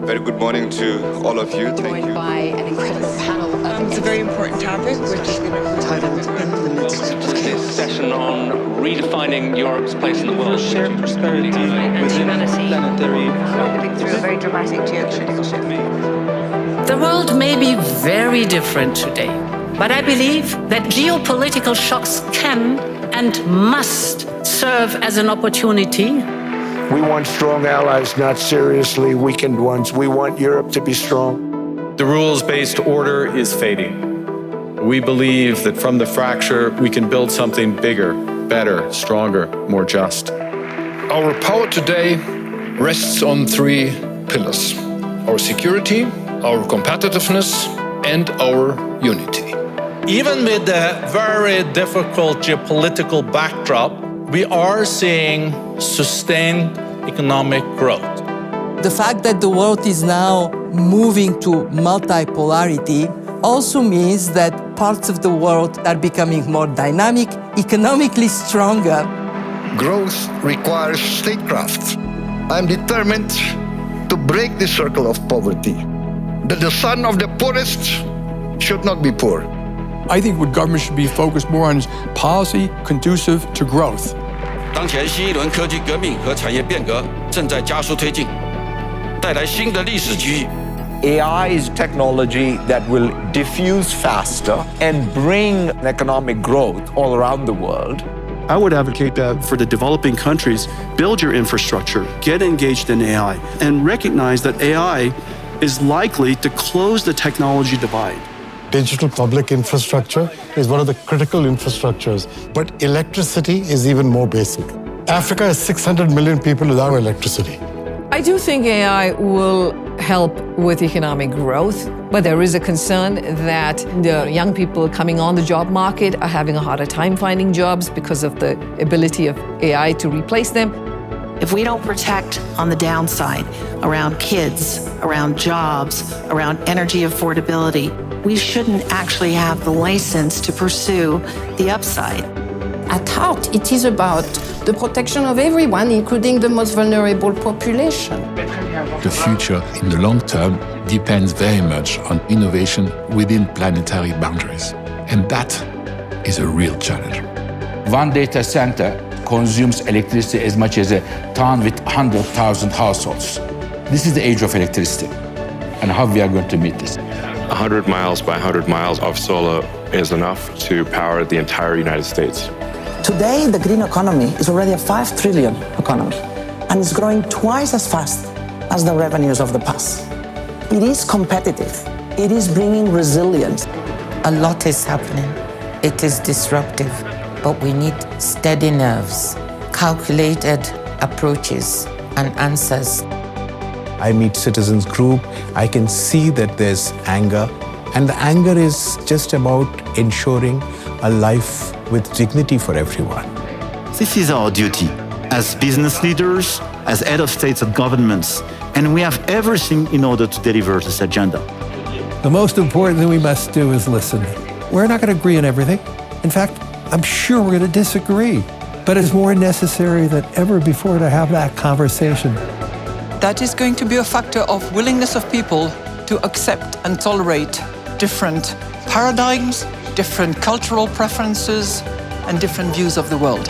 Very good morning to all of you. Thank you. By an incredible panel. It's a very important topic, which is titled In the Midst of This session on redefining Europe's place in the world. Shared prosperity within planetary. living through a very dramatic geopolitical shift. The world may be very different today, but I believe that geopolitical shocks can and must serve as an opportunity. We want strong allies, not seriously weakened ones. We want Europe to be strong. The rules-based order is fading. We believe that from the fracture, we can build something bigger, better, stronger, more just. Our power today rests on three pillars: our security, our competitiveness, and our unity. Even with the very difficult geopolitical backdrop, we are seeing sustained economic growth. The fact that the world is now moving to multipolarity also means that parts of the world are becoming more dynamic, economically stronger. Growth requires statecraft. I'm determined to break the circle of poverty, that the son of the poorest should not be poor. I think what government should be focused more on is policy conducive to growth. 当前新一轮科技革命和产业变革正在加速推进，带来新的历史机遇。 AI is technology that will diffuse faster and bring economic growth all around the world. I would advocate that for the developing countries, build your infrastructure, get engaged in AI, and recognize that AI is likely to close the technology divide. Digital public infrastructure is one of the critical infrastructures, but electricity is even more basic. Africa has 600 million people without electricity. I do think AI will help with economic growth, but there is a concern that the young people coming on the job market are having a harder time finding jobs because of the ability of AI to replace them. If we don't protect on the downside around kids, around jobs, around energy affordability, we shouldn't actually have the license to pursue the upside. At heart, it is about the protection of everyone, including the most vulnerable population. The future in the long term depends very much on innovation within planetary boundaries. And that is a real challenge. One data center consumes electricity as much as a town with 100,000 households. This is the age of electricity, and how we are going to meet this. 100 miles by 100 miles of solar is enough to power the entire United States. Today, the green economy is already a 5 trillion economy, and it's growing twice as fast as the revenues of the past. It is competitive. It is bringing resilience. A lot is happening. It is disruptive, but we need steady nerves, calculated approaches, and answers. I meet citizens group, I can see that there's anger, and the anger is just about ensuring a life with dignity for everyone. This is our duty as business leaders, as head of states and governments, and we have everything in order to deliver this agenda. The most important thing we must do is listen. We're not going to agree on everything. In fact, I'm sure we're going to disagree, but it's more necessary than ever before to have that conversation. That is going to be a factor of willingness of people to accept and tolerate different paradigms, different cultural preferences, and different views of the world.